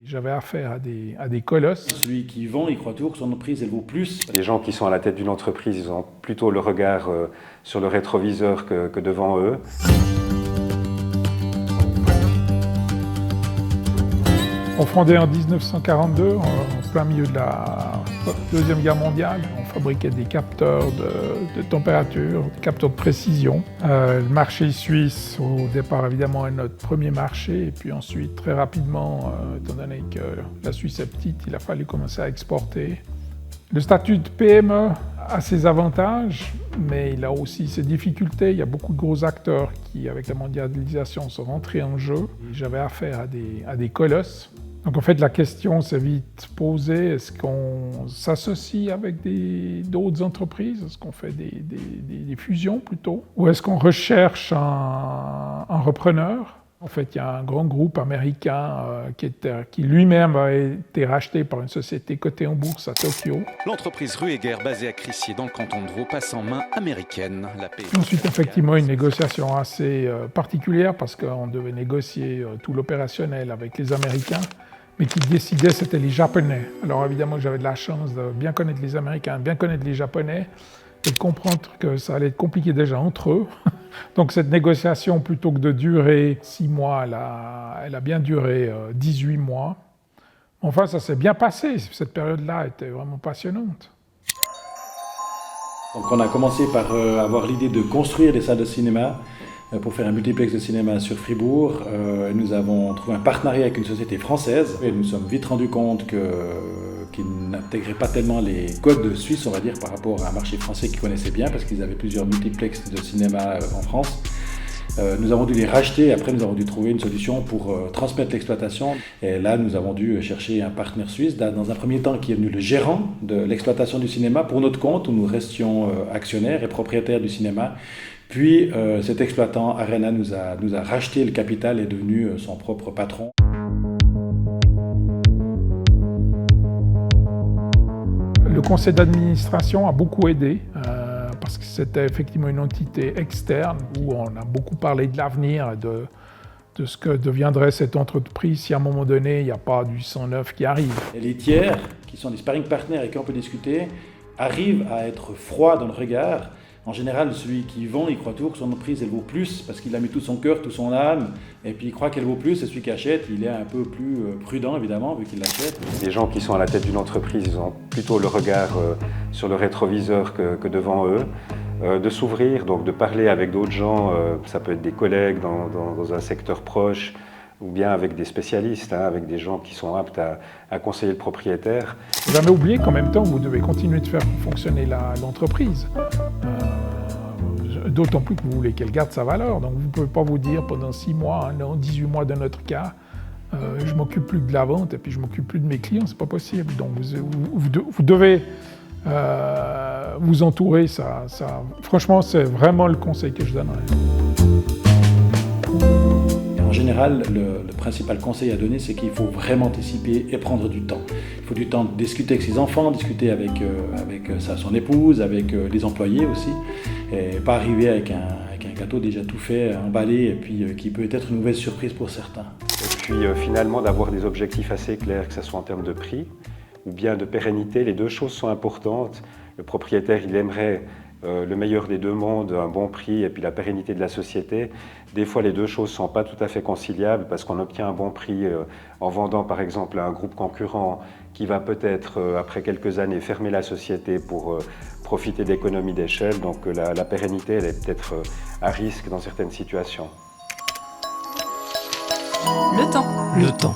J'avais affaire à des colosses. Celui qui vend, il croit toujours que son entreprise, elle vaut plus. Les gens qui sont à la tête d'une entreprise, ils ont plutôt le regard sur le rétroviseur que devant eux. On fondait en 1942, en plein milieu de la Deuxième Guerre mondiale. On fabriquait des capteurs de température, des capteurs de précision. Le marché suisse, au départ, évidemment, est notre premier marché. Et puis ensuite, très rapidement, étant donné que la Suisse est petite, il a fallu commencer à exporter. Le statut de PME a ses avantages, mais il a aussi ses difficultés. Il y a beaucoup de gros acteurs qui, avec la mondialisation, sont rentrés en jeu. J'avais affaire à des colosses. Donc en fait, la question s'est vite posée, est-ce qu'on s'associe avec d'autres entreprises? Est-ce qu'on fait des fusions plutôt? Ou est-ce qu'on recherche un repreneur? En fait, il y a un grand groupe américain qui lui-même a été racheté par une société cotée en bourse à Tokyo. L'entreprise Rueger, basée à Crissier, dans le canton de Vaud, passe en main américaine. Ensuite, effectivement, une négociation assez particulière parce qu'on devait négocier tout l'opérationnel avec les Américains. Mais qui décidaient, c'était les Japonais. Alors évidemment, j'avais de la chance de bien connaître les Américains, bien connaître les Japonais, et de comprendre que ça allait être compliqué déjà entre eux. Donc cette négociation, plutôt que de durer 6 mois, elle a bien duré 18 mois. Enfin, ça s'est bien passé. Cette période-là était vraiment passionnante. Donc on a commencé par avoir l'idée de construire des salles de cinéma pour faire un multiplex de cinéma sur Fribourg. Nous avons trouvé un partenariat avec une société française et nous nous sommes vite rendus compte qu'ils n'intégraient pas tellement les codes suisses, on va dire, par rapport à un marché français qu'ils connaissaient bien parce qu'ils avaient plusieurs multiplex de cinéma en France. Nous avons dû les racheter, après nous avons dû trouver une solution pour transmettre l'exploitation. Et là, nous avons dû chercher un partenaire suisse, dans un premier temps qui est venu le gérant de l'exploitation du cinéma pour notre compte, où nous restions actionnaires et propriétaires du cinéma. Puis cet exploitant, Arena, nous a racheté le capital et est devenu son propre patron. Le conseil d'administration a beaucoup aidé parce que c'était effectivement une entité externe où on a beaucoup parlé de l'avenir, de ce que deviendrait cette entreprise si à un moment donné il n'y a pas du sang neuf qui arrive. Et les tiers, qui sont des sparring partners avec qui on peut discuter, arrivent à être froids dans le regard. En général, celui qui vend, il croit toujours que son entreprise, elle vaut plus parce qu'il a mis tout son cœur, tout son âme, et puis il croit qu'elle vaut plus, et celui qui achète, il est un peu plus prudent, évidemment, vu qu'il l'achète. Les gens qui sont à la tête d'une entreprise, ils ont plutôt le regard sur le rétroviseur que devant eux. De s'ouvrir, donc de parler avec d'autres gens, ça peut être des collègues dans un secteur proche, ou bien avec des spécialistes, avec des gens qui sont aptes à conseiller le propriétaire. Jamais oublier qu'en même temps, vous devez continuer de faire fonctionner l'entreprise. D'autant plus que vous voulez qu'elle garde sa valeur. Donc vous ne pouvez pas vous dire pendant 6 mois, 1 an, 18 mois dans notre cas, je m'occupe plus de la vente et puis je m'occupe plus de mes clients, c'est pas possible. Donc vous devez vous entourer. Franchement, c'est vraiment le conseil que je donnerais. En général, le principal conseil à donner, c'est qu'il faut vraiment anticiper et prendre du temps. Il faut du temps de discuter avec ses enfants, discuter avec son épouse, avec les employés aussi, et pas arriver avec un gâteau déjà tout fait, emballé, et puis qui peut être une mauvaise surprise pour certains. Et puis finalement, d'avoir des objectifs assez clairs, que ce soit en termes de prix ou bien de pérennité, les deux choses sont importantes. Le propriétaire, il aimerait le meilleur des deux mondes, un bon prix et puis la pérennité de la société. Des fois, les deux choses ne sont pas tout à fait conciliables parce qu'on obtient un bon prix en vendant par exemple à un groupe concurrent qui va peut-être, après quelques années, fermer la société pour profiter d'économies d'échelle. Donc la pérennité, elle est peut-être à risque dans certaines situations. Le temps. Le temps.